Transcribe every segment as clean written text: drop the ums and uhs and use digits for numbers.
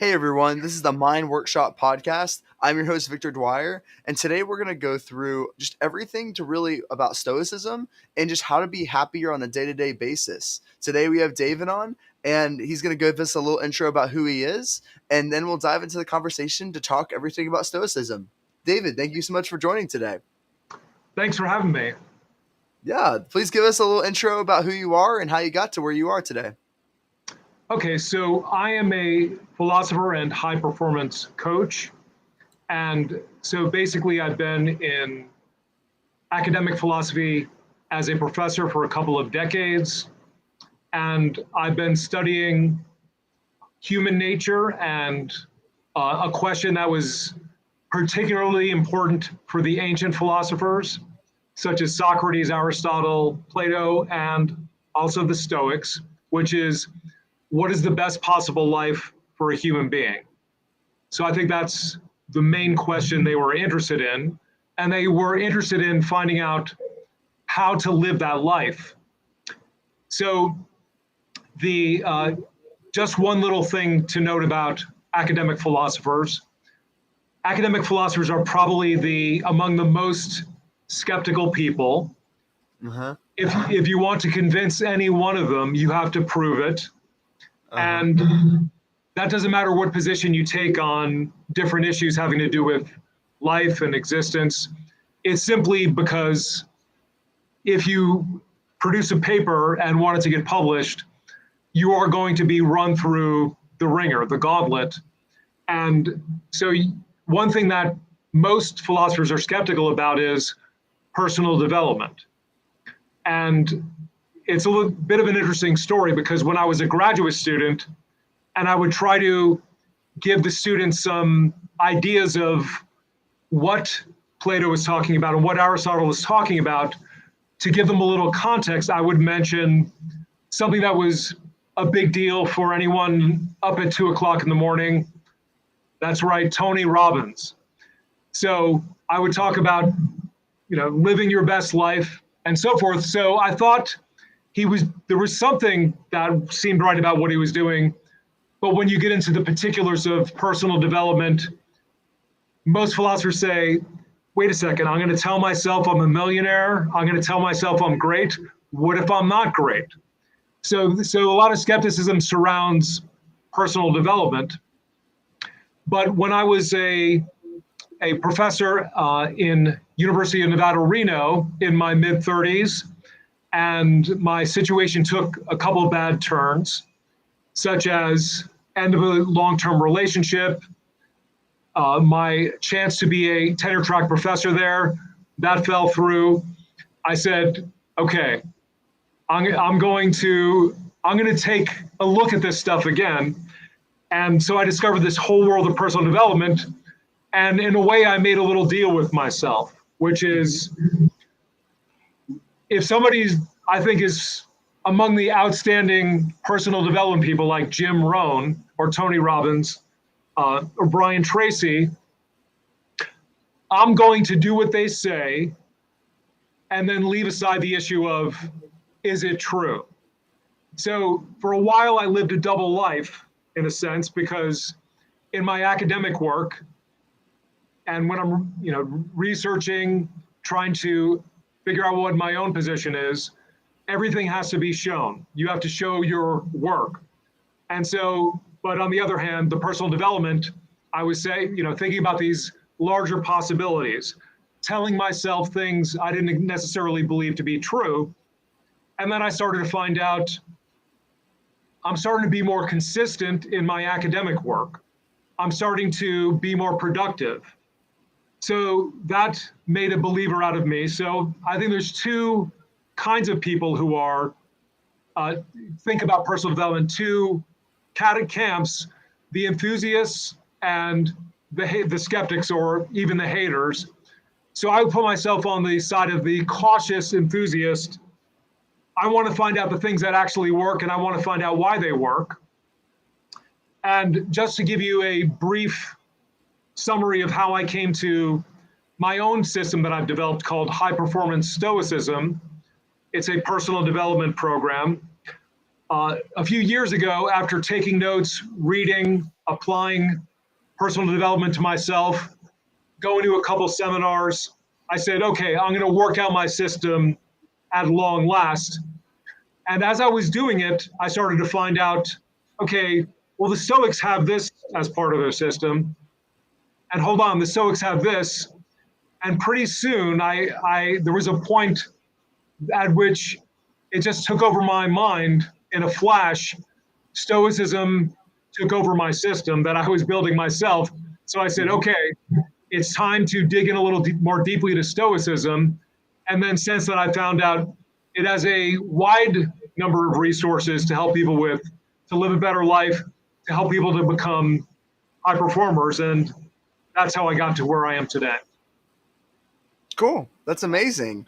Hey everyone, this is the Mind Workshop podcast. I'm your host, Victor Dwyer, and today we're going to go through just everything to really about Stoicism and just how to be happier on a day to day basis. Today we have David on, and he's going to give us a little intro about who he is, and then we'll dive into the conversation to talk everything about Stoicism. David, thank you so much for joining today. Thanks for having me. Yeah, please give us a little intro about who you are and how you got to where you are today. Okay, so I am a philosopher and high performance coach. And so basically, I've been in academic philosophy as a professor for a couple of decades. And I've been studying human nature and a question that was particularly important for the ancient philosophers, such as Socrates, Aristotle, Plato, and also the Stoics, which is what is the best possible life for a human being? So I think that's the main question they were interested in. And they were interested in finding out how to live that life. So the just one little thing to note about academic philosophers. Academic philosophers are probably among the most skeptical people. Uh-huh. If you want to convince any one of them, you have to prove it. Uh-huh. And that doesn't matter what position you take on different issues having to do with life and existence. It's simply because if you produce a paper and want it to get published, you are going to be run through the ringer, the gauntlet. And so one thing that most philosophers are skeptical about is personal development. And it's a little bit of an interesting story because when I was a graduate student and I would try to give the students some ideas of what Plato was talking about and what Aristotle was talking about, to give them a little context, I would mention something that was a big deal for anyone up at 2 o'clock in the morning. That's right, Tony Robbins. So I would talk about, living your best life and so forth. So I thought there was something that seemed right about what he was doing. But when you get into the particulars of personal development, most philosophers say, wait a second, I'm going to tell myself I'm a millionaire. I'm going to tell myself I'm great. What if I'm not great? So a lot of skepticism surrounds personal development. But when I was a professor in University of Nevada, Reno in my mid-30s, and my situation took a couple of bad turns, such as end of a long-term relationship, my chance to be a tenure-track professor there, that fell through. I said, okay, I'm going to take a look at this stuff again. And so I discovered this whole world of personal development. And in a way, I made a little deal with myself, which is if somebody I think is among the outstanding personal development people like Jim Rohn or Tony Robbins or Brian Tracy, I'm going to do what they say and then leave aside the issue of, is it true? So for a while, I lived a double life in a sense, because in my academic work and when I'm researching, trying to figure out what my own position is, everything has to be shown. You have to show your work. And so, but on the other hand, the personal development, I was saying, thinking about these larger possibilities, telling myself things I didn't necessarily believe to be true. And then I started to find out I'm starting to be more consistent in my academic work. I'm starting to be more productive. So that made a believer out of me. So I think there's two kinds of people who are think about personal development, two camps, the enthusiasts and the skeptics or even the haters. So I would put myself on the side of the cautious enthusiast. I want to find out the things that actually work, and I want to find out why they work. And just to give you a brief summary of how I came to my own system that I've developed called High Performance Stoicism. It's a personal development program. A few years ago, after taking notes, reading applying personal development to myself, going to a couple seminars. I said, okay, I'm going to work out my system at long last. And as I was doing it, I started to find out, okay, well, the Stoics have this as part of their system. And hold on, the Stoics have this. And pretty soon, there was a point at which it just took over my mind in a flash. Stoicism took over my system that I was building myself. So I said, okay, it's time to dig in a little more deeply to Stoicism. And then since then, I found out it has a wide number of resources to help people to live a better life, to help people to become high performers. And that's how I got to where I am today. Cool. That's amazing.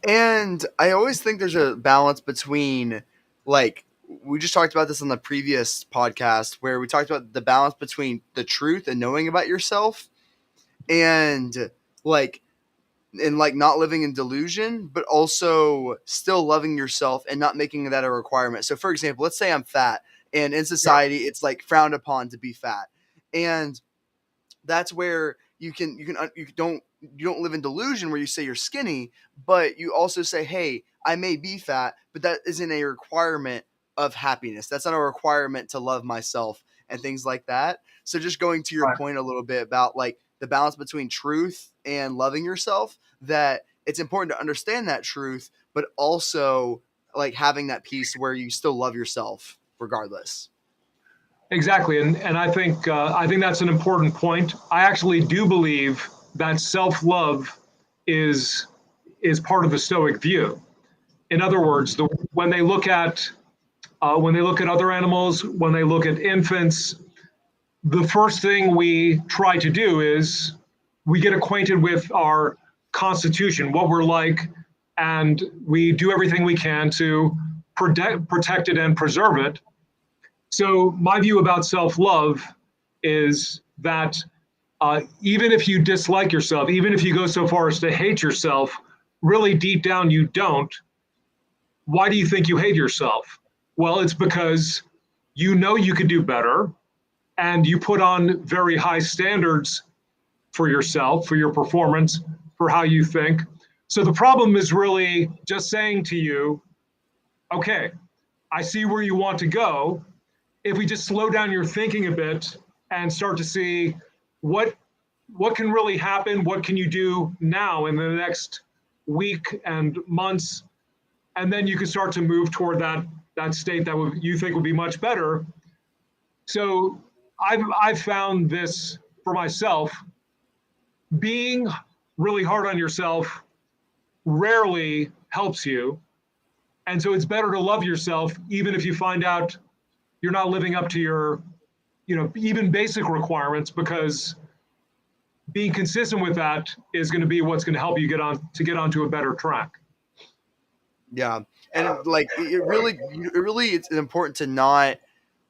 And I always think there's a balance between, like, we just talked about this on the previous podcast where we talked about the balance between the truth and knowing about yourself and like not living in delusion, but also still loving yourself and not making that a requirement. So for example, let's say I'm fat and in society it's like frowned upon to be fat. And that's where you don't live in delusion where you say you're skinny, but you also say, hey, I may be fat, but that isn't a requirement of happiness. That's not a requirement to love myself and things like that. So just going to your point a little bit about like the balance between truth and loving yourself, that it's important to understand that truth, but also like having that peace where you still love yourself regardless. Exactly, and I think that's an important point. I actually do believe that self-love is part of the Stoic view. In other words, when they look at other animals, when they look at infants, the first thing we try to do is we get acquainted with our constitution, what we're like, and we do everything we can to protect it and preserve it. So my view about self-love is that even if you dislike yourself, even if you go so far as to hate yourself, really deep down you don't. Why do you think you hate yourself? Well, it's because you know you could do better, and you put on very high standards for yourself, for your performance, for how you think. So the problem is really just saying to you, okay, I see where you want to go. If we just slow down your thinking a bit and start to see what can really happen, what can you do now in the next week and months, and then you can start to move toward that state that you think would be much better. So I've found this for myself. Being really hard on yourself rarely helps you. And so it's better to love yourself, even if you find out you're not living up to your, even basic requirements, because being consistent with that is going to be what's going to help you get onto a better track. Yeah. And like, it really, it's important to not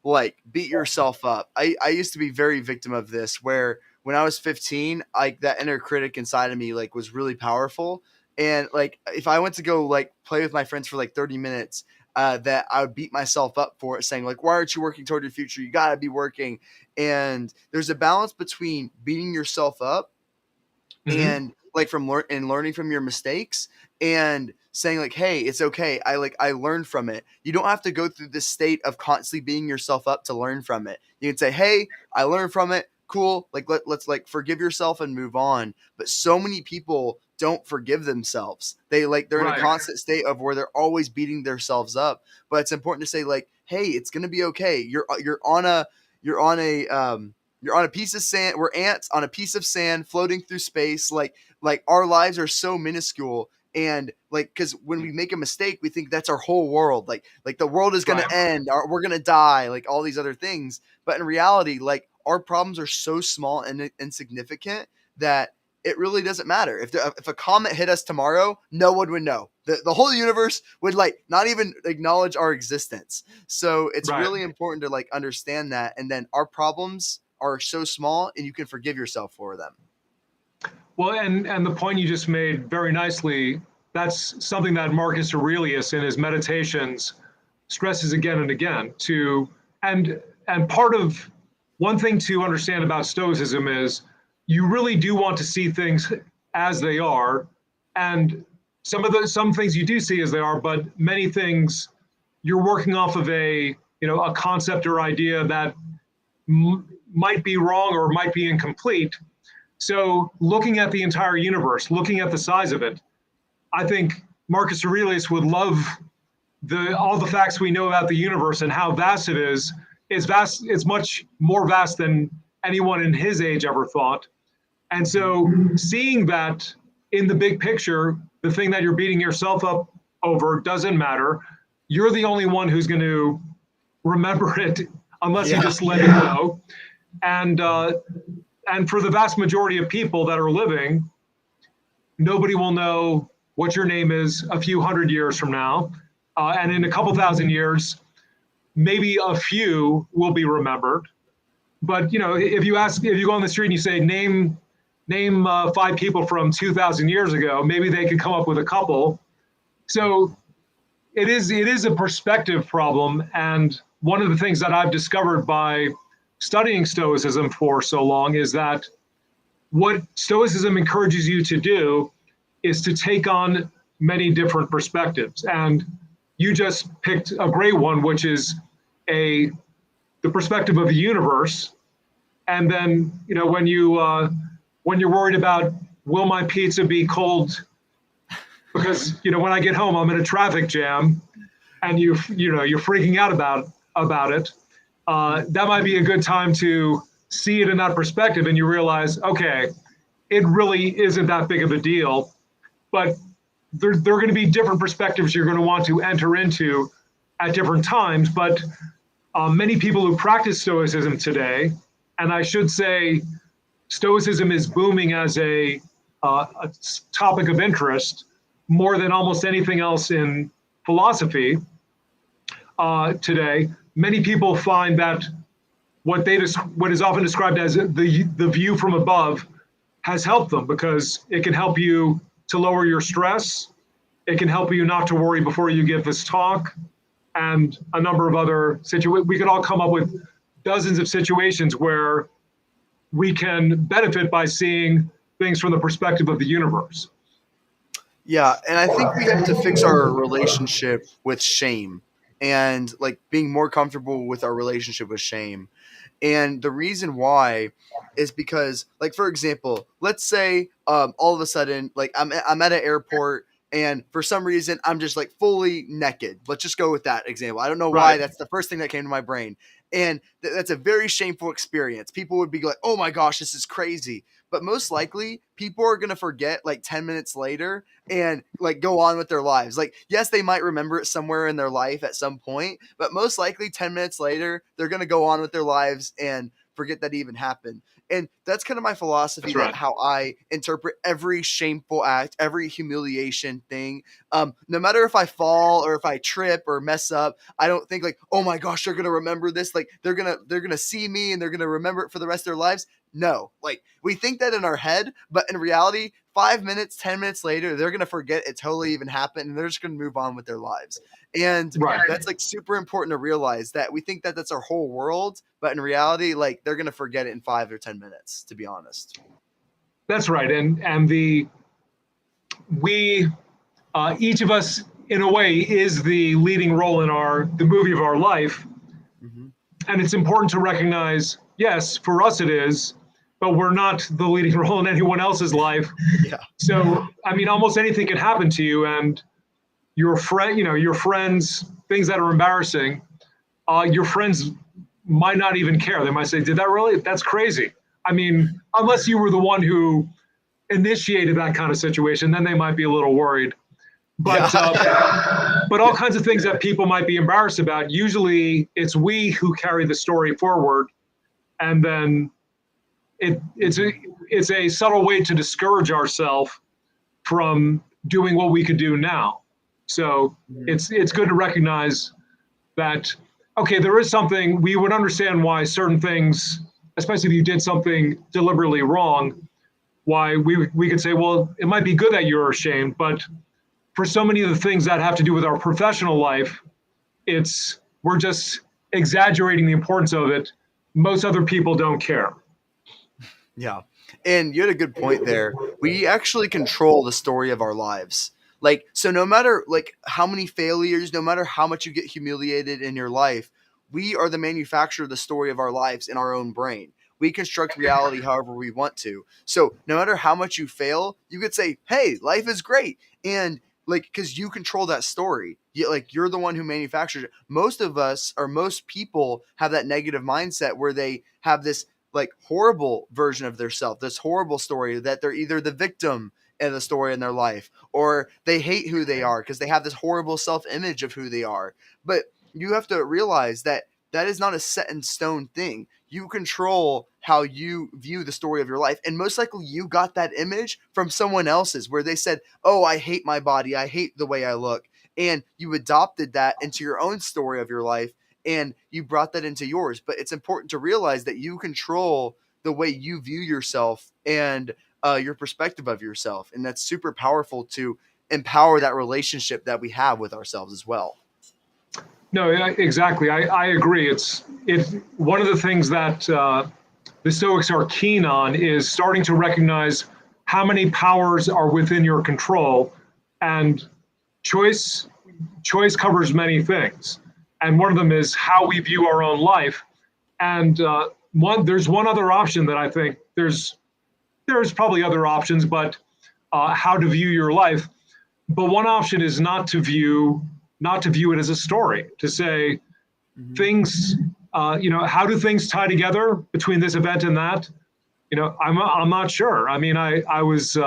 like beat yourself up. I used to be very victim of this, where when I was 15, like that inner critic inside of me, like was really powerful. And like, if I went to go like play with my friends for like 30 minutes, that I would beat myself up for it, saying like, why aren't you working toward your future? You gotta be working. And there's a balance between beating yourself up and like learning from your mistakes and saying like, hey, it's okay. I learned from it. You don't have to go through this state of constantly beating yourself up to learn from it. You can say, hey, I learned from it. Cool. Like let's like forgive yourself and move on. But so many people don't forgive themselves. They're in a constant state of where they're always beating themselves up. But it's important to say like, hey, it's gonna be okay. You're on a piece of sand. We're ants on a piece of sand floating through space. Like our lives are so minuscule. And like, because when we make a mistake, we think that's our whole world. Like the world is going to end, or we're going to die, like all these other things. But in reality, like our problems are so small and insignificant that it really doesn't matter. If a comet hit us tomorrow, no one would know. The whole universe would like not even acknowledge our existence. So it's really important to like understand that. And then our problems are so small and you can forgive yourself for them. Well, and the point you just made very nicely, that's something that Marcus Aurelius in his Meditations stresses again and again and part of one thing to understand about Stoicism is you really do want to see things as they are, and some things you do see as they are, but many things you're working off of a concept or idea that might be wrong or might be incomplete. So looking at the entire universe, looking at the size of it, I think Marcus Aurelius would love all the facts we know about the universe and how vast it is. It's vast. It's much more vast than anyone in his age ever thought. And so seeing that in the big picture, the thing that you're beating yourself up over doesn't matter. You're the only one who's going to remember it unless you just let it go. And for the vast majority of people that are living, nobody will know what your name is a few hundred years from now. And in a couple thousand years, maybe a few will be remembered. But if you go on the street and you say, name 5 people from 2,000 years ago, maybe they could come up with a couple. So it is a perspective problem. And one of the things that I've discovered by studying Stoicism for so long is that what Stoicism encourages you to do is to take on many different perspectives. And you just picked a great one, which is the perspective of the universe. And then, when you're worried about, will my pizza be cold? Because, when I get home, I'm in a traffic jam, and you're freaking out about it. That might be a good time to see it in that perspective, and you realize, okay, it really isn't that big of a deal. But there are going to be different perspectives you're going to want to enter into at different times. But many people who practice Stoicism today, and I should say Stoicism is booming as a topic of interest more than almost anything else in philosophy today. Many people find that what is often described as the view from above has helped them, because it can help you to lower your stress. It can help you not to worry before you give this talk, and a number of other situations. We could all come up with dozens of situations where we can benefit by seeing things from the perspective of the universe. Yeah, and I think we have to fix our relationship with shame, and like being more comfortable with our relationship with shame. And the reason why is because, like, for example, let's say all of a sudden, like, I'm at an airport, and for some reason I'm just like fully naked. Let's just go with that example. I don't know why, Right. that's the first thing that came to my brain. And that's a very shameful experience. People would be like, "Oh my gosh, this is crazy." But most likely, people are going to forget like 10 minutes later and like go on with their lives. Like, yes, they might remember it somewhere in their life at some point, but most likely 10 minutes later, they're going to go on with their lives and forget that even happened. And that's kind of my philosophy, That's right. that how I interpret every shameful act, every humiliation thing. No matter if I fall or if I trip or mess up, I don't think like, "Oh my gosh, they're going to remember this. Like they're going to see me and they're going to remember it for the rest of their lives." No, like we think that in our head, but in reality, 5 minutes, 10 minutes later, they're going to forget it totally even happened, and they're just going to move on with their lives. And Right. that's like super important to realize, that we think that that's our whole world, but in reality, like they're going to forget it in 5 or 10 minutes, to be honest. That's right. And we each of us in a way is the leading role in the movie of our life. Mm-hmm. And it's important to recognize, yes, for us it is, but we're not the leading role in anyone else's life. Yeah. So, I mean, almost anything can happen to you, and your friends, things that are embarrassing, your friends might not even care. They might say, "Did that really? That's crazy." I mean, unless you were the one who initiated that kind of situation, then they might be a little worried. But but all kinds of things that people might be embarrassed about, usually it's we who carry the story forward, and then it's a subtle way to discourage ourselves from doing what we could do now. So it's good to recognize that, okay, there is something, we would understand why certain things, especially if you did something deliberately wrong, why we could say, well, it might be good that you're ashamed, but for so many of the things that have to do with our professional life, we're just exaggerating the importance of it, most other people don't care. Yeah. And you had a good point there. We actually control the story of our lives. Like, so no matter like how many failures, no matter how much you get humiliated in your life, we are the manufacturer of the story of our lives in our own brain. We construct reality however we want to. So no matter how much you fail, you could say, "Hey, life is great." And like because you control that story. You're the one who manufactures it. Most of us or most people have that negative mindset where they have this like horrible version of their self, this horrible story that they're either the victim in the story in their life or they hate who they are because they have this horrible self-image of who they are. But you have to realize that that is not a set in stone thing. You control how you view the story of your life. And most likely you got that image from someone else's where they said, "Oh, I hate my body. I hate the way I look." And you adopted that into your own story of your life and you brought that into yours. But it's important to realize that you control the way you view yourself and your perspective of yourself. And that's super powerful to empower that relationship that we have with ourselves as well. No, exactly. I agree. It's one of the things that the Stoics are keen on is starting to recognize how many powers are within your control, and choice covers many things, and one of them is how we view our own life. And there's one other option that I think there's probably other options, but how to view your life. But one option is not to view it as a story, to say things, how do things tie together between this event and that? I'm not sure. I mean, I was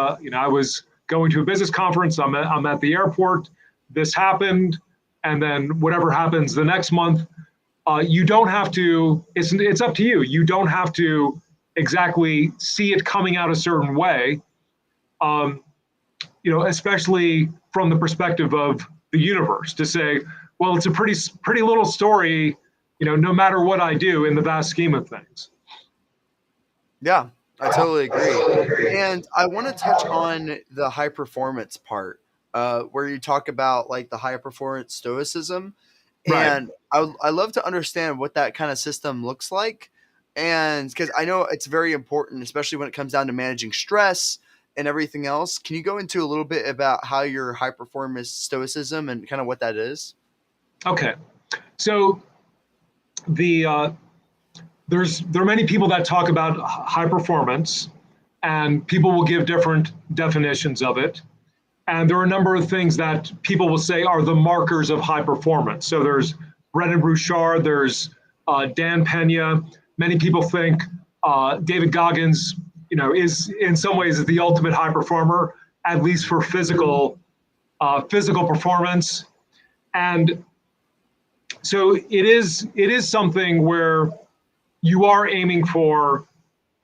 going to a business conference. I'm at the airport. This happened, and then whatever happens the next month, you don't have to. It's up to you. You don't have to exactly see it coming out a certain way. Especially from the perspective of the universe, to say, well, it's a pretty little story, no matter what I do in the vast scheme of things. Yeah, I totally agree. And I want to touch on the high performance part, where you talk about like the high performance stoicism. Right. And I love to understand what that kind of system looks like. And because I know it's very important, especially when it comes down to managing stress and everything else. Can you go into a little bit about how your high performance stoicism and kind of what that is? Okay. So there are many people that talk about high performance, and people will give different definitions of it. And there are a number of things that people will say are the markers of high performance. So there's Brennan Bouchard, there's Dan Pena. Many people think David Goggins, is in some ways the ultimate high performer, at least for physical performance. And so it is something where you are aiming for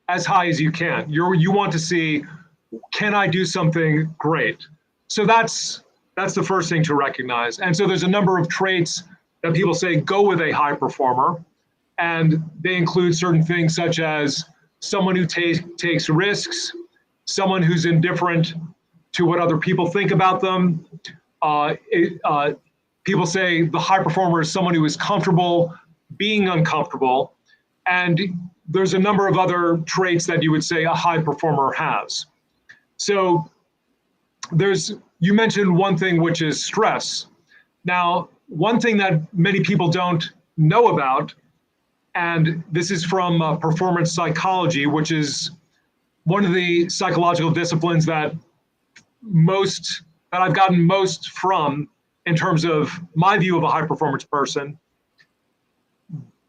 as high as you can. You want to see, can I do something great? So that's the first thing to recognize. And so there's a number of traits that people say go with a high performer, and they include certain things such as someone who takes risks, someone who's indifferent to what other people think about them. People say the high performer is someone who is comfortable being uncomfortable, and there's a number of other traits that you would say a high performer has. So you mentioned one thing, which is stress. Now, one thing that many people don't know about, and this is from performance psychology, which is one of the psychological disciplines that I've gotten most from in terms of my view of a high performance person.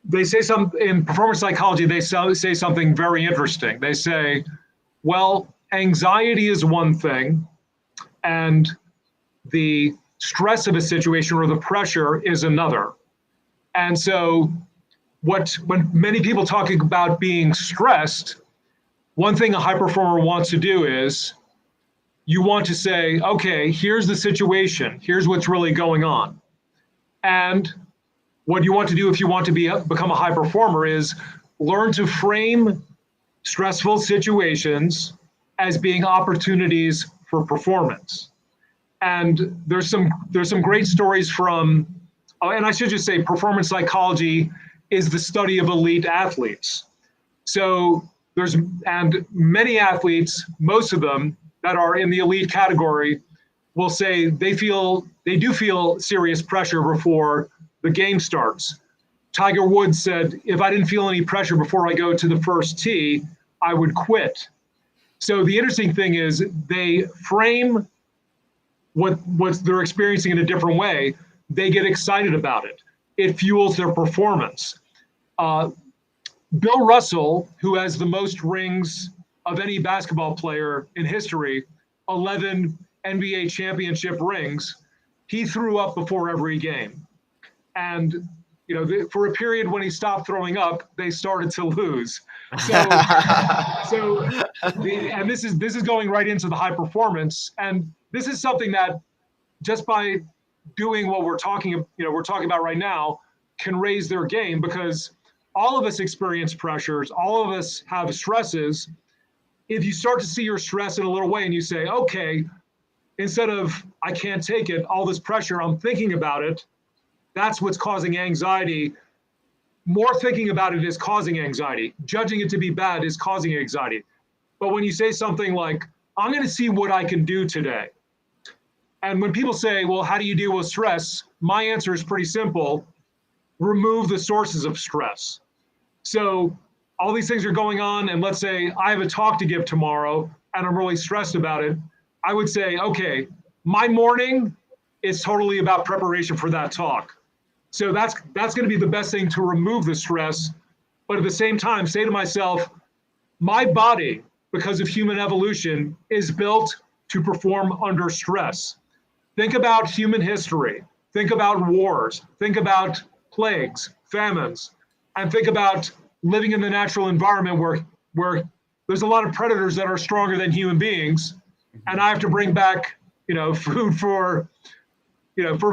They say in performance psychology, they say something very interesting. They say, well, anxiety is one thing, and the stress of a situation or the pressure is another. And so when many people talk about being stressed, one thing a high performer wants to do is you want to say, okay, here's the situation. Here's what's really going on. And what you want to do if you want to become a high performer is learn to frame stressful situations as being opportunities for performance. And there's some great stories from, and I should just say performance psychology is the study of elite athletes. So and many athletes, most of them that are in the elite category, will say they do feel serious pressure before the game starts. Tiger Woods said, if I didn't feel any pressure before I go to the first tee, I would quit. So the interesting thing is they frame what they're experiencing in a different way. They get excited about it. It fuels their performance. Uh, Bill Russell, who has the most rings of any basketball player in history, 11 NBA championship rings, he threw up before every game. And for a period when he stopped throwing up, they started to lose. So, and this is going right into the high performance, and this is something that just by doing what we're talking about right now can raise their game, because all of us experience pressures, all of us have stresses. If you start to see your stress in a little way and you say, okay, instead of I can't take it, all this pressure, I'm thinking about it, that's what's causing anxiety. More thinking about it is causing anxiety. Judging it to be bad is causing anxiety. But when you say something like, I'm going to see what I can do today. And when people say, well, how do you deal with stress? My answer is pretty simple. Remove the sources of stress. So all these things are going on, and let's say I have a talk to give tomorrow and I'm really stressed about it. I would say, okay, my morning is totally about preparation for that talk. So that's going to be the best thing to remove the stress. But at the same time, say to myself, my body, because of human evolution, is built to perform under stress. Think about human history. Think about wars. Think about plagues, famines, and think about living in the natural environment where there's a lot of predators that are stronger than human beings, and I have to bring back food for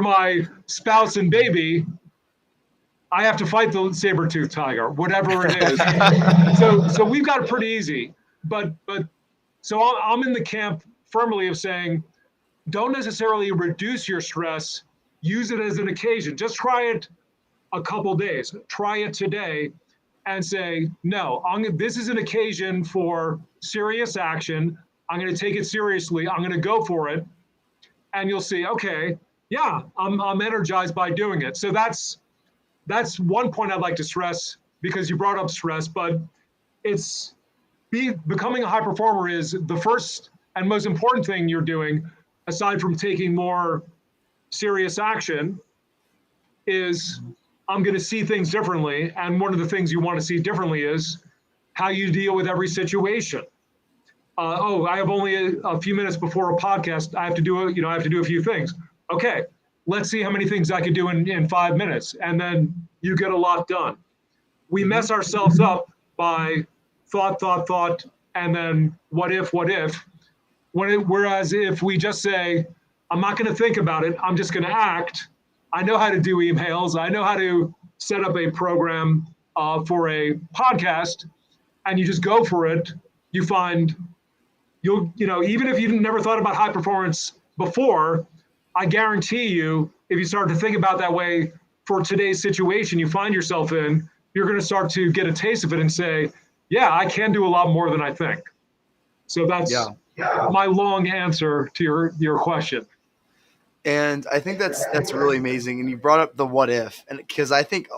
my spouse and baby. I have to fight the saber-toothed tiger, whatever it is. So we've got it pretty easy. But so I'm in the camp firmly of saying, don't necessarily reduce your stress. Use it as an occasion. Just try it a couple days. Try it today and say, no, this is an occasion for serious action. I'm going to take it seriously. I'm going to go for it. And you'll see, okay, yeah, I'm energized by doing it. So that's one point I'd like to stress, because you brought up stress, but becoming a high performer is the first and most important thing you're doing, aside from taking more serious action, is I'm going to see things differently. And one of the things you want to see differently is how you deal with every situation. I have only a few minutes before a podcast. I have to do a few things. Okay, let's see how many things I could do in 5 minutes. And then you get a lot done. We mess ourselves up by thought, and then what if? Whereas if we just say, I'm not going to think about it, I'm just going to act. I know how to do emails. I know how to set up a program for a podcast, and you just go for it. You find even if you've never thought about high performance before, I guarantee you, if you start to think about that way for today's situation you find yourself in, you're going to start to get a taste of it and say, yeah, I can do a lot more than I think. So that's my long answer to your question. And I think that's really amazing. And you brought up the what if, and because I think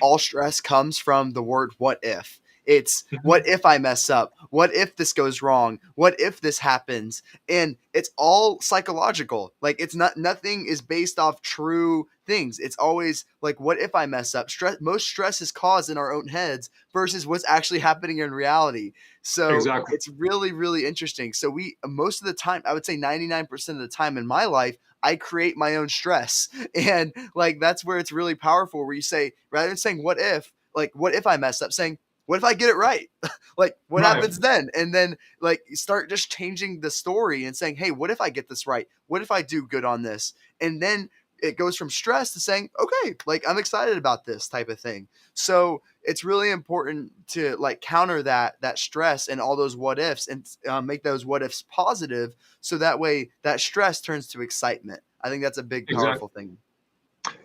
all stress comes from the word what if. It's what if I mess up? What if this goes wrong? What if this happens? And it's all psychological. Like nothing is based off true things. It's always like, what if I mess up? Most stress is caused in our own heads versus what's actually happening in reality. So exactly. It's really, really interesting. So most of the time, I would say 99% of the time in my life, I create my own stress. And like, that's where it's really powerful, where you say, rather than saying, what if I mess up, saying, what if I get it right? Like, what happens then? And then like, you start just changing the story and saying, hey, what if I get this right? What if I do good on this? And then it goes from stress to saying, okay, like, I'm excited about this type of thing. So it's really important to like counter that stress and all those what ifs, and make those what ifs positive. So that way that stress turns to excitement. I think that's a big, powerful thing.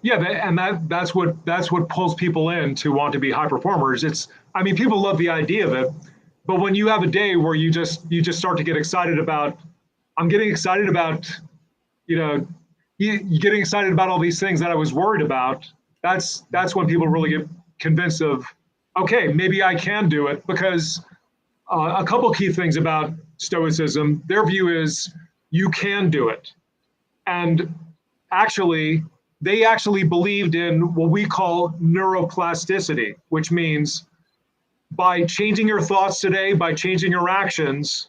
Yeah, and that's what pulls people in to want to be high performers. I mean, people love the idea of it, but when you have a day where you just start to get excited about, I'm getting excited about, you know, you getting excited about all these things that I was worried about. That's when people really get convinced of, okay, maybe I can do it. Because a couple key things about Stoicism, their view is you can do it, and actually they actually believed in what we call neuroplasticity, which means by changing your thoughts today, by changing your actions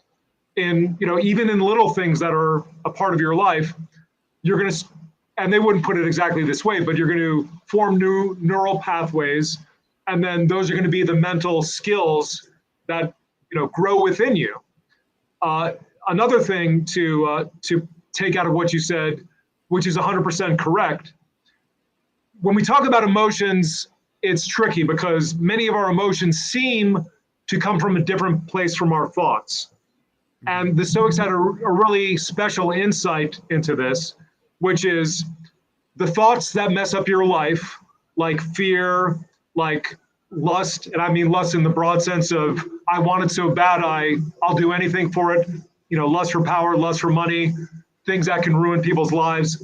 in, even in little things that are a part of your life, you're going to, and they wouldn't put it exactly this way, but you're going to form new neural pathways. And then those are going to be the mental skills that, grow within you. Uh, Another thing to take out of what you said, which is 100% correct. When we talk about emotions, it's tricky because many of our emotions seem to come from a different place from our thoughts. And the Stoics had a really special insight into this, which is the thoughts that mess up your life, like fear, like lust, and I mean lust in the broad sense of I want it so bad, I'll do anything for it. Lust for power, lust for money, things that can ruin people's lives.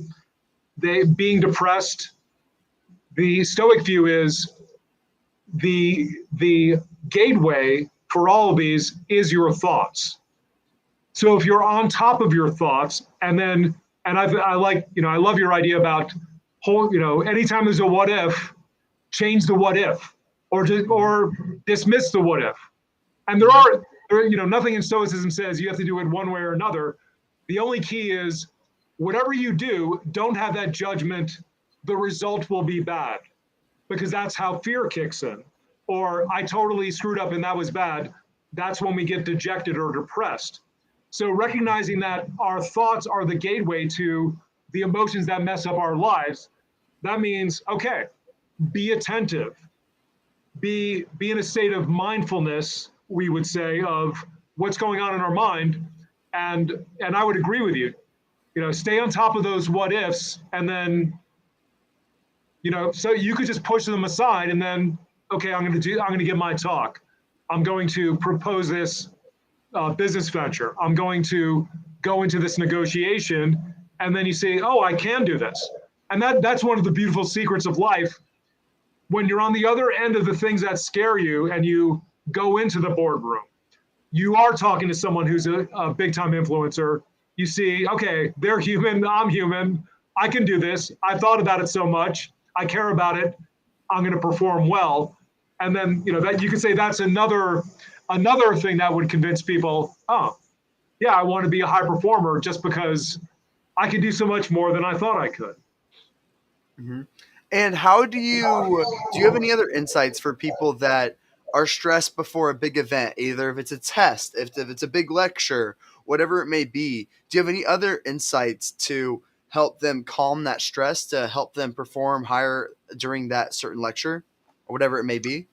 Being depressed. The Stoic view is the gateway for all of these is your thoughts. So if you're on top of your thoughts, and I like, I love your idea about anytime there's a what if, change the what if, or dismiss the what if. And nothing in Stoicism says you have to do it one way or another. The only key is whatever you do, don't have that judgment, the result will be bad, because that's how fear kicks in. Or I totally screwed up and that was bad. That's when we get dejected or depressed. So recognizing that our thoughts are the gateway to the emotions that mess up our lives, that means, okay, be attentive, be in a state of mindfulness, we would say, of what's going on in our mind. And I would agree with you, stay on top of those what ifs, and then, so you could just push them aside and then, okay, I'm going to give my talk. I'm going to propose this business venture. I'm going to go into this negotiation, and then you say, oh, I can do this. And that's one of the beautiful secrets of life. When you're on the other end of the things that scare you and you go into the boardroom, you are talking to someone who's a big time influencer. You see, okay, they're human, I'm human, I can do this. I thought about it so much, I care about it, I'm going to perform well. And then, that you could say that's another thing that would convince people, oh, yeah, I want to be a high performer just because I can do so much more than I thought I could. Mm-hmm. And how do you have any other insights for people that are stressed before a big event, either if it's a test, if it's a big lecture, whatever it may be? Do you have any other insights to help them calm that stress, to help them perform higher during that certain lecture or whatever it may be?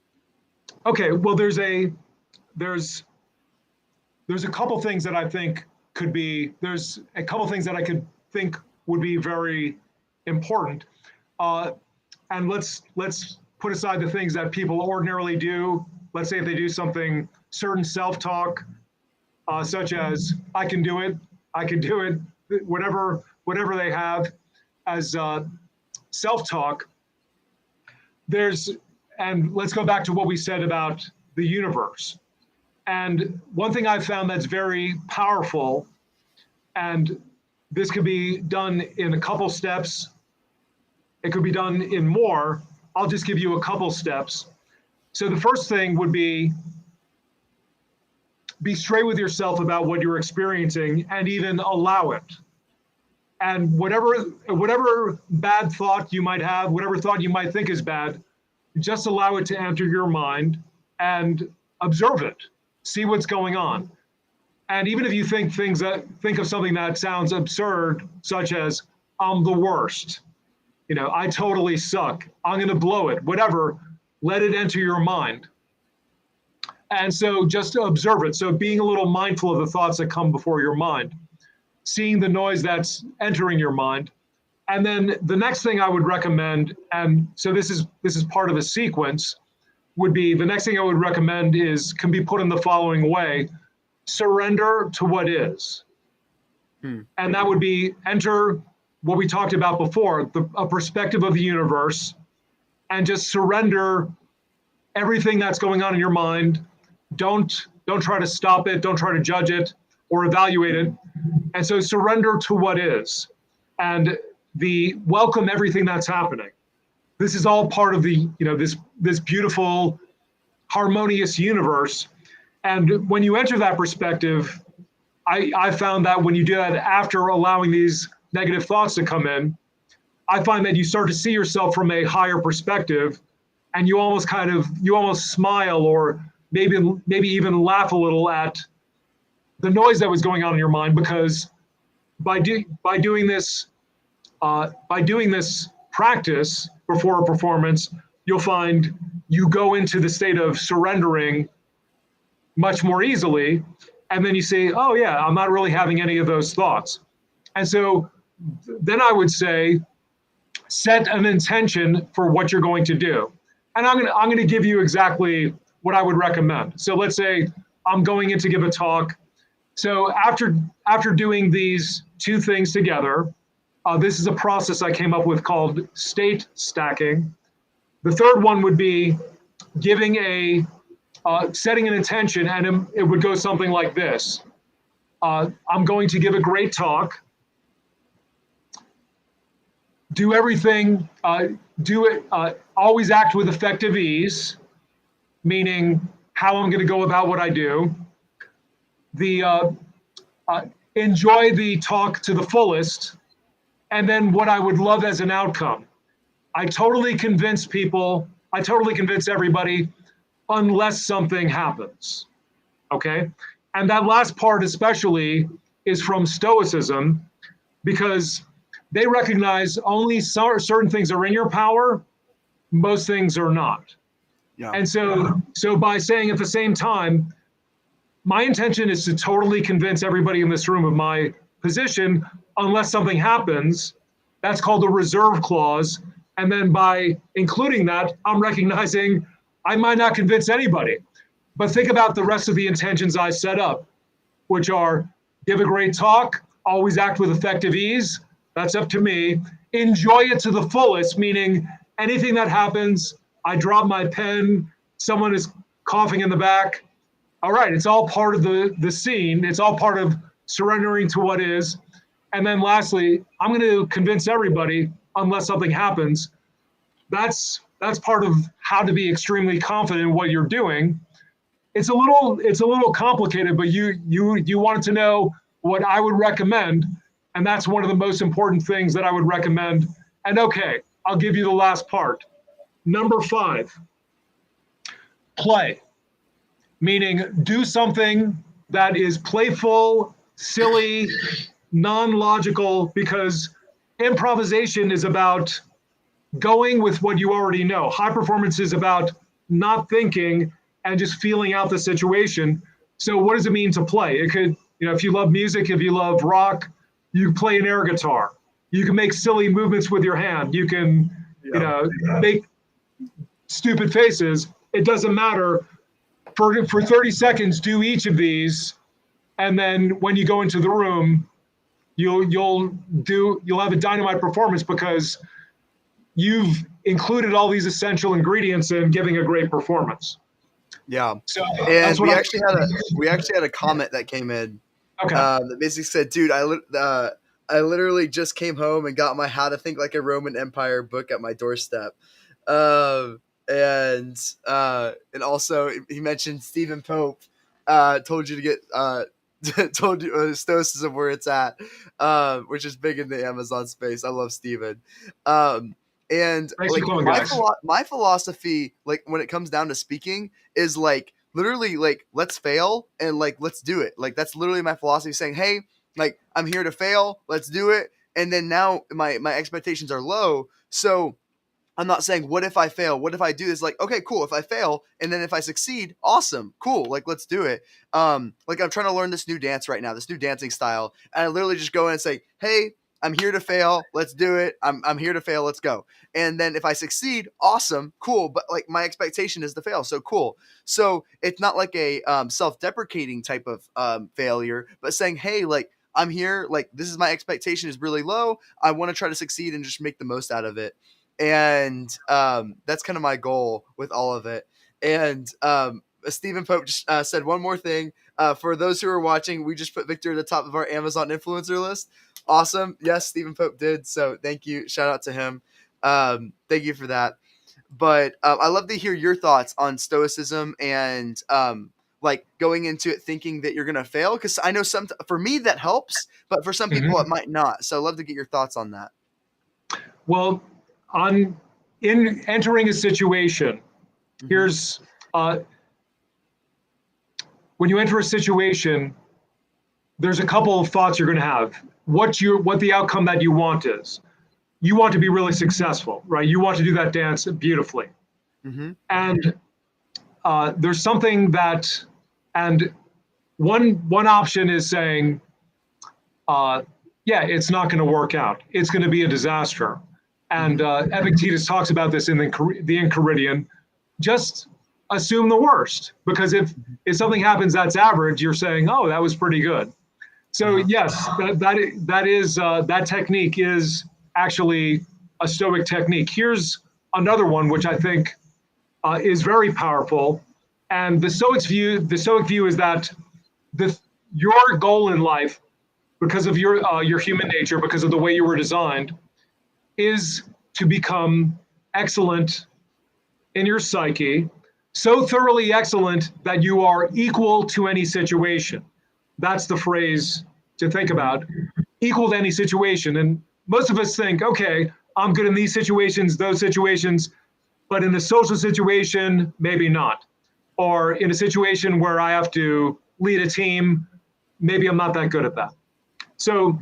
Okay, well, there's a couple things that I think there's a couple things that I could think would be very important. And let's put aside the things that people ordinarily do. Let's say if they do something, certain self-talk, such as I can do it, whatever they have as self-talk. And let's go back to what we said about the universe. And one thing I've found that's very powerful, and this could be done in a couple steps, it could be done in more. I'll just give you a couple steps. So the first thing would be straight with yourself about what you're experiencing and even allow it. And whatever bad thought you might have, whatever thought you might think is bad, just allow it to enter your mind and observe it. See what's going on. And even if you think of something that sounds absurd, such as I'm the worst, I totally suck, I'm going to blow it, whatever, let it enter your mind. And so just to observe it. So being a little mindful of the thoughts that come before your mind, seeing the noise that's entering your mind, And then the next thing I would recommend, and so this is part of a sequence, would be the next thing I would recommend can be put in the following way: surrender to what is. And that would be enter what we talked about before, a perspective of the universe, and just surrender everything that's going on in your mind. Don't try to stop it. Don't try to judge it or evaluate it. And so surrender to what is, and welcome everything that's happening. This is all part of the, this beautiful, harmonious universe. And when you enter that perspective, I found that when you do that after allowing these negative thoughts to come in, I find that you start to see yourself from a higher perspective, and you almost smile, or maybe even laugh a little at the noise that was going on in your mind, because by doing this practice before a performance, you'll find you go into the state of surrendering much more easily, and then you say, oh yeah, I'm not really having any of those thoughts. And so then I would say, set an intention for what you're going to do. And I'm going to give you exactly what I would recommend. So let's say I'm going in to give a talk. So after doing these two things together, this is a process I came up with called state stacking. The third one would be setting an intention, and it would go something like this. I'm going to give a great talk. Do everything, always act with effective ease, meaning how I'm going to go about what I do. Enjoy the talk to the fullest, and then what I would love as an outcome. I totally convince everybody, unless something happens, okay? And that last part especially is from Stoicism, because they recognize only certain things are in your power, most things are not. Yeah. And so by saying at the same time, my intention is to totally convince everybody in this room of my position, unless something happens, that's called a reserve clause. And then by including that, I'm recognizing I might not convince anybody. But think about the rest of the intentions I set up, which are give a great talk, always act with effective ease. That's up to me. Enjoy it to the fullest, meaning anything that happens, I drop my pen, someone is coughing in the back. All right, it's all part of the scene. It's all part of surrendering to what is. And then lastly, I'm going to convince everybody unless something happens. That's part of how to be extremely confident in what you're doing. It's a little complicated, but you wanted to know what I would recommend, and that's one of the most important things that I would recommend. And okay, I'll give you the last part. Number 5, play. Meaning do something that is playful, silly, non-logical, because improvisation is about going with what you already know. High performance is about not thinking and just feeling out the situation. So what does it mean to play? It could, if you love music, if you love rock, you play an air guitar. You can make silly movements with your hand. You can, make stupid faces. It doesn't matter. For 30 seconds, do each of these, and then when you go into the room, you'll have a dynamite performance because you've included all these essential ingredients in giving a great performance. Yeah. So and we actually had a comment that came in. Okay. That basically said, dude, I literally just came home and got my How to Think Like a Roman Empire book at my doorstep. And also he mentioned Stephen Pope told you to get told you Stoicism where it's at, which is big in the Amazon space. I love Stephen. And Thanks like for coming, guys. my philosophy, like when it comes down to speaking, is like literally like let's fail and like let's do it. Like that's literally my philosophy, saying, hey, like I'm here to fail, let's do it. And then now my expectations are low, so I'm not saying what if I fail, what if I do this. Like, okay, cool. If I fail and then if I succeed, awesome, cool. Like let's do it. Like I'm trying to learn this new dance right now, this new dancing style, and I literally just go in and say, hey, I'm here to fail. Let's do it. I'm here to fail. Let's go. And then if I succeed, awesome, cool. But like my expectation is to fail. So cool. So it's not like a self-deprecating type of failure, but saying, hey, like I'm here. Like this is my expectation is really low. I want to try to succeed and just make the most out of it. And that's kind of my goal with all of it. And Stephen Pope just said one more thing. For those who are watching, we just put Victor at the top of our Amazon influencer list. Awesome. Yes, Stephen Pope did. So thank you. Shout out to him. Thank you for that. But I love to hear your thoughts on Stoicism and like going into it thinking that you're going to fail. Because I know for me that helps, but for some people it might not. So I'd love to get your thoughts on that. Well, in entering a situation, here's when you enter a situation, there's a couple of thoughts you're going to have. What the outcome that you want is. You want to be really successful, right? You want to do that dance beautifully. And there's something that, and one option is saying, yeah, it's not going to work out. It's going to be a disaster. And Epictetus talks about this in the Enchiridion. Just assume the worst, because if something happens that's average, you're saying, oh, that was pretty good. So yes, that technique is actually a Stoic technique. Here's another one which I think is very powerful, and the Stoic view is that your goal in life, because of your human nature, because of the way you were designed, is to become excellent in your psyche, so thoroughly excellent that you are equal to any situation. That's the phrase to think about, equal to any situation. And most of us think, okay, I'm good in these situations, those situations, but in a social situation, maybe not. Or in a situation where I have to lead a team, maybe I'm not that good at that. So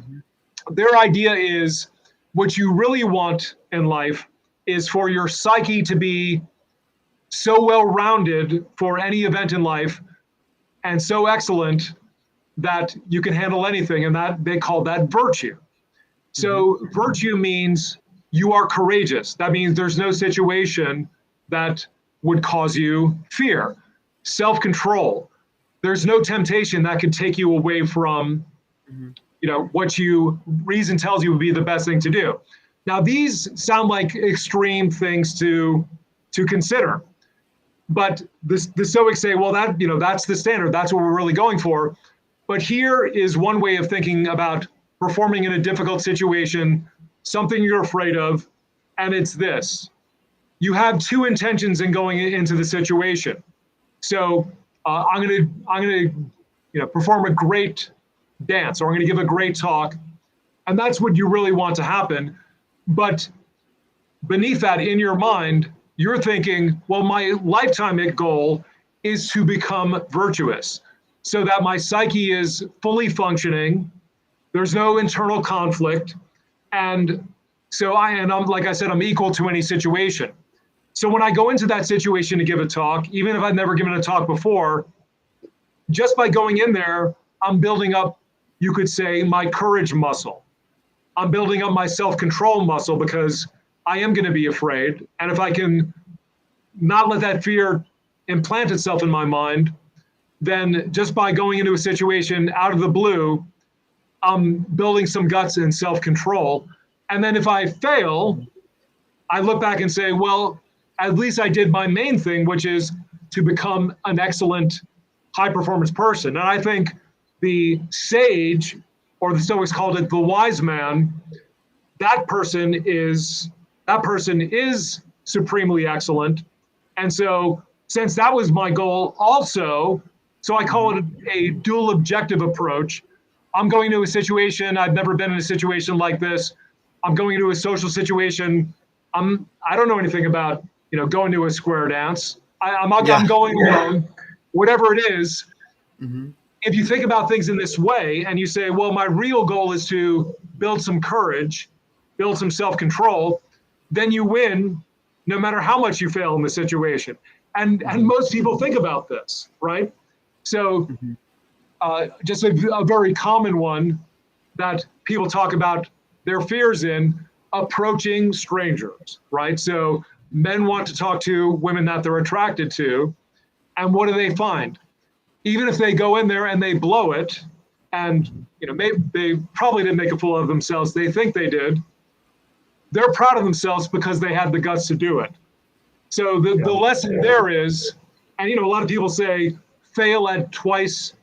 their idea is what you really want in life is for your psyche to be so well-rounded for any event in life and so excellent that you can handle anything, and that they call that virtue. So virtue means you are courageous. That means there's no situation that would cause you fear. Self-control. There's no temptation that could take you away from what reason tells you would be the best thing to do. Now, these sound like extreme things to consider. But the Stoics say, well, that's the standard. That's what we're really going for. But here is one way of thinking about performing in a difficult situation, something you're afraid of, and it's this. You have two intentions in going into the situation. So I'm going to perform a great dance, or I'm going to give a great talk, and that's what you really want to happen. But beneath that, in your mind, you're thinking, well, my lifetime goal is to become virtuous so that my psyche is fully functioning. There's no internal conflict. And so I'm, like I said, I'm equal to any situation. So when I go into that situation to give a talk, even if I've never given a talk before, just by going in there, I'm building up, you could say, my courage muscle. I'm building up my self-control muscle because I am going to be afraid. And if I can not let that fear implant itself in my mind, then just by going into a situation out of the blue, I'm building some guts and self-control. And then if I fail, I look back and say, well, at least I did my main thing, which is to become an excellent high-performance person. And I think the sage, or the Stoics called it the wise man, that person is supremely excellent. And so since that was my goal also, so I call it a dual objective approach. I'm going to a situation, I've never been in a situation like this. I'm going into a social situation. I don't know anything about, going to a square dance. I'm going alone, whatever it is. If you think about things in this way and you say, well, my real goal is to build some courage, build some self-control, then you win no matter how much you fail in the situation. And most people think about this, right? So just a very common one that people talk about their fears in approaching strangers, right? So men want to talk to women that they're attracted to. And what do they find? Even if they go in there and they blow it, and maybe they probably didn't make a fool of themselves, they think they did, they're proud of themselves because they had the guts to do it. So the lesson there is, and a lot of people say fail at twice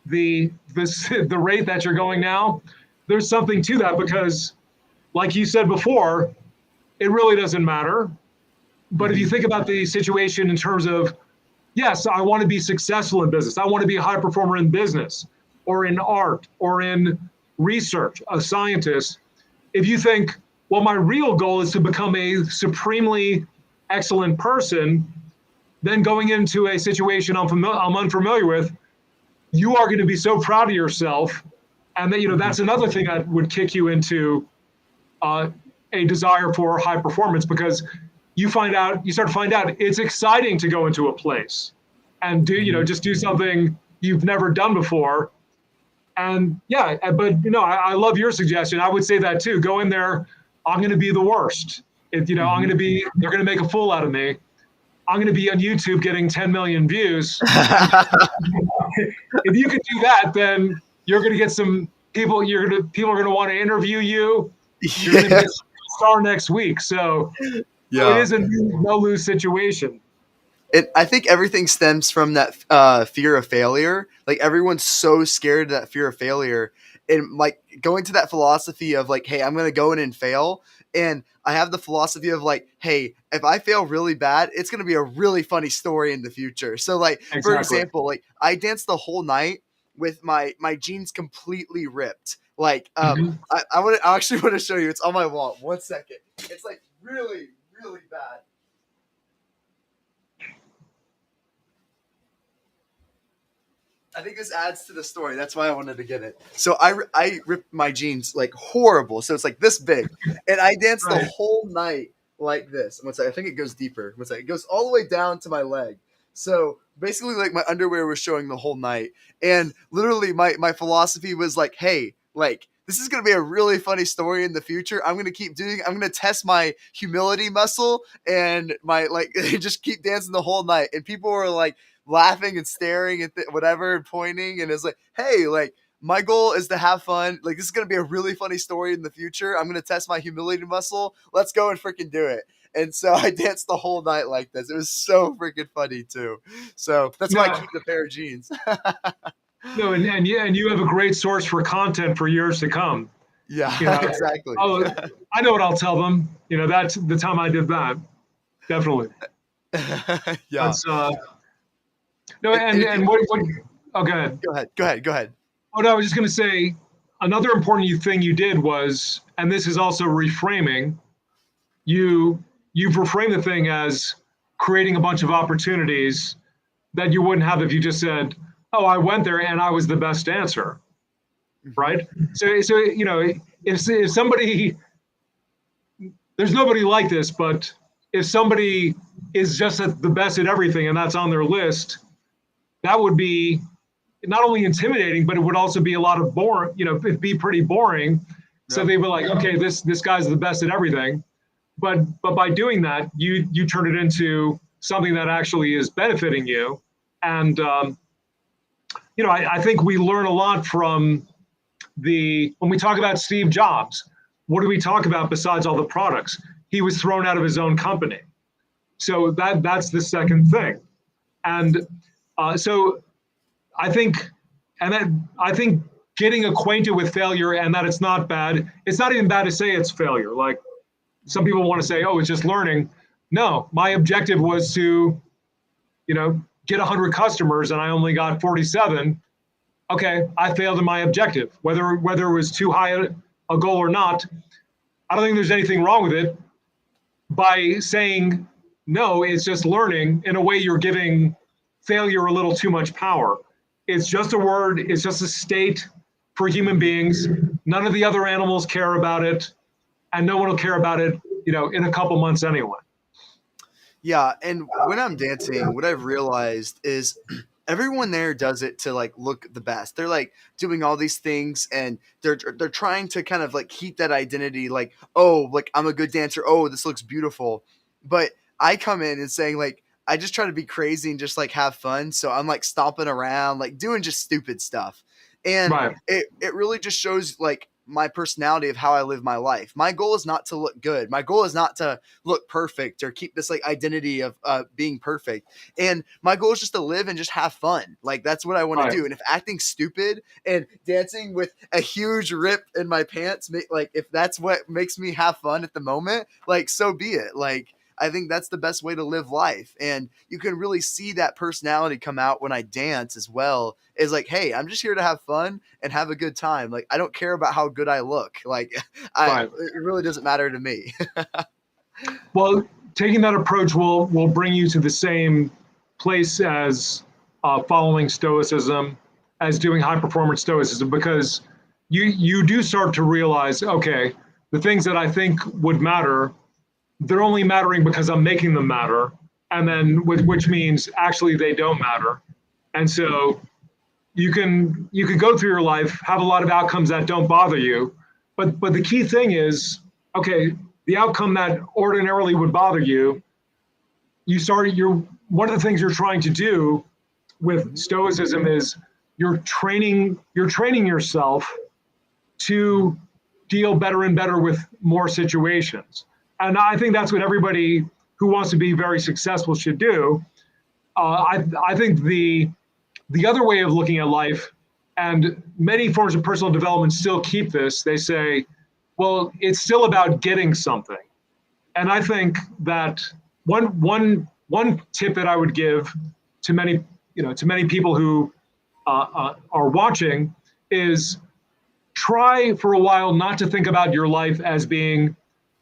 the rate that you're going now. There's something to that because, like you said before, it really doesn't matter. But if you think about the situation in terms of, yes, I want to be successful in business. I want to be a high performer in business or in art or in research, a scientist. If you think, well, my real goal is to become a supremely excellent person, then going into a situation I'm unfamiliar with, you are going to be so proud of yourself. And that, that's another thing that would kick you into a desire for high performance, because you start to find out it's exciting to go into a place and just do something you've never done before. And but I love your suggestion. I would say that too. Go in there. I'm going to be the worst. They're going to make a fool out of me. I'm going to be on YouTube getting 10 million views. If you can do that, then you're going to get some people. People are going to want to interview you. You're going to be a star next week. So it is a no-lose situation. I think everything stems from that fear of failure. Like everyone's so scared of that fear of failure, and like going to that philosophy of like, hey, I'm going to go in and fail. And I have the philosophy of like, hey, if I fail really bad, it's going to be a really funny story in the future. So like, Exactly. For example, like I danced the whole night with my jeans completely ripped. Like, I actually want to show you. It's on my wall. 1 second. It's like really, really bad. I think this adds to the story. That's why I wanted to get it. So I ripped my jeans like horrible. So it's like this big, and I danced the whole night like this. I think it goes deeper. It goes all the way down to my leg. So basically, like my underwear was showing the whole night, and literally my philosophy was like, hey, like this is gonna be a really funny story in the future. I'm gonna test my humility muscle and my like just keep dancing the whole night. And people were like laughing and staring at whatever and pointing, and it's like, hey, like my goal is to have fun. Like this is gonna be a really funny story in the future. I'm gonna test my humility muscle. Let's go and freaking do it. And so I danced the whole night like this. It was so freaking funny too. So that's why I keep the pair of jeans. No, and you have a great source for content for years to come. Yeah, exactly. Oh, I know what I'll tell them. That's the time I did that. Definitely. Yeah. That's no, and what? Oh, go ahead. Go ahead. Oh no, I was just going to say another important thing you did was, and this is also reframing. You've reframed the thing as creating a bunch of opportunities that you wouldn't have if you just said, "Oh, I went there and I was the best dancer," right? So if somebody, there's nobody like this, but if somebody is just the best at everything and that's on their list, that would be not only intimidating, but it would also be a lot of boring. It'd be pretty boring. So they were like, okay, this guy's the best at everything. But by doing that, you turn it into something that actually is benefiting you. And I think we learn a lot from when we talk about Steve Jobs. What do we talk about besides all the products? He was thrown out of his own company. So that's the second thing. And so I think getting acquainted with failure and that it's not bad. It's not even bad to say it's failure. Like some people want to say, oh, it's just learning. No, my objective was to, get 100 customers and I only got 47. Okay, I failed in my objective. Whether it was too high a goal or not, I don't think there's anything wrong with it. By saying no, it's just learning. In a way, you're giving failure a little too much power. It's just a word. It's just a state for human beings. None of the other animals care about it, and no one will care about it, in a couple months anyway. Yeah, and when I'm dancing, what I've realized is everyone there does it to like look the best. They're like doing all these things and they're trying to kind of like keep that identity like, oh, like I'm a good dancer. Oh, this looks beautiful. But I come in and saying like I just try to be crazy and just like have fun. So I'm like stomping around, like doing just stupid stuff. And Right. it really just shows like my personality of how I live my life. My goal is not to look good. My goal is not to look perfect or keep this like identity of being perfect. And my goal is just to live and just have fun. Like that's what I want to Right. do. And if acting stupid and dancing with a huge rip in my pants, like if that's what makes me have fun at the moment, like so be it. Like I think that's the best way to live life. And you can really see that personality come out when I dance as well. Is like, hey, I'm just here to have fun and have a good time. Like I don't care about how good I look. Like Right. it really doesn't matter to me. Well, taking that approach will bring you to the same place as following Stoicism, as doing high performance Stoicism, because you do start to realize, okay, the things that I think would matter, they're only mattering because I'm making them matter, and then which means actually they don't matter, and so you can go through your life, have a lot of outcomes that don't bother you, but the key thing is, okay, the outcome that ordinarily would bother you, you're one of the things you're trying to do with Stoicism is you're training yourself to deal better and better with more situations. And I think that's what everybody who wants to be very successful should do. I think the other way of looking at life, and many forms of personal development still keep this, they say, well, it's still about getting something. And I think that one tip that I would give to many people who are watching is try for a while not to think about your life as being,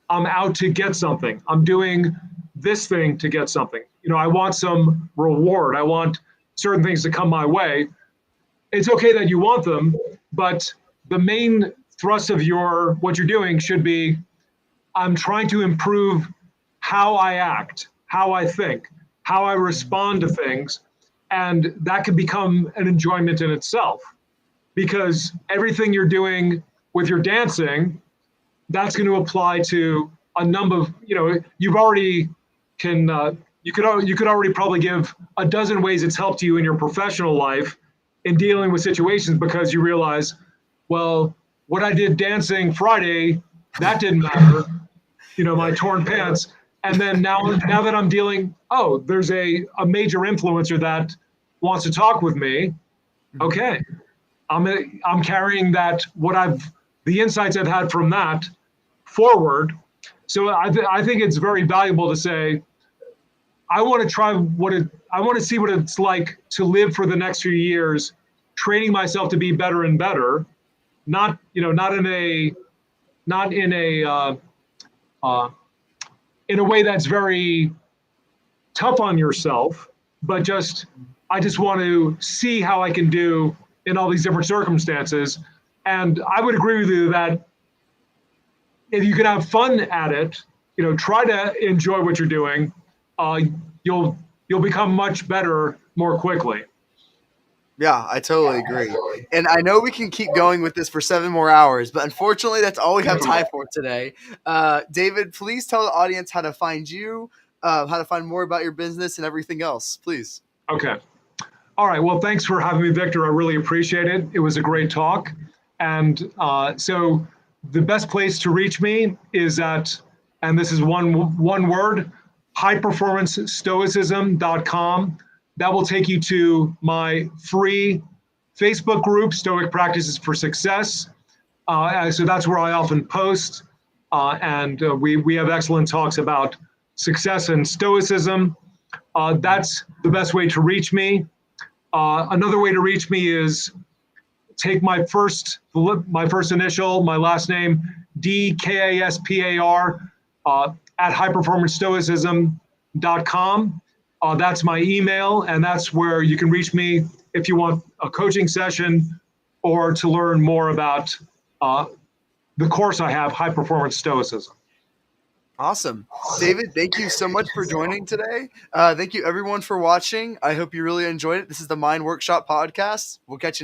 I'm out to get something. I'm doing this thing to get something. I want some reward. I want certain things to come my way. It's okay that you want them, but the main thrust of what you're doing should be, I'm trying to improve how I act, how I think, how I respond to things. And that can become an enjoyment in itself, because everything you're doing with your dancing, that's going to apply to a number of, you've already you could already probably give a dozen ways it's helped you in your professional life in dealing with situations, because you realize, well, what I did dancing Friday, that didn't matter, my torn pants. And then now that I'm dealing, there's a major influencer that wants to talk with me. Okay, I'm carrying the insights I've had from that forward. So I think it's very valuable to say, I want to see what it's like to live for the next few years, training myself to be better and better, not in a way that's very tough on yourself, but I just want to see how I can do in all these different circumstances. And I would agree with you that if you can have fun at it, try to enjoy what you're doing, you'll become much better more quickly. Yeah, I totally agree. And I know we can keep going with this for 7 more hours, but unfortunately, that's all we have time for today. David, please tell the audience how to find you, how to find more about your business and everything else, please. Okay. All right. Well, thanks for having me, Victor. I really appreciate it. It was a great talk. And so the best place to reach me is at, and this is one word, highperformancestoicism.com. That will take you to my free Facebook group, Stoic Practices for Success. So that's where I often post. And we have excellent talks about success and stoicism. That's the best way to reach me. Another way to reach me is take my first initial, my last name, DKASPAR, at highperformancestoicism.com. That's my email, and that's where you can reach me if you want a coaching session or to learn more about the course I have, High Performance Stoicism. Awesome. David, thank you so much for joining today. Thank you everyone for watching. I hope you really enjoyed it. This is the Mind Workshop podcast. We'll catch you next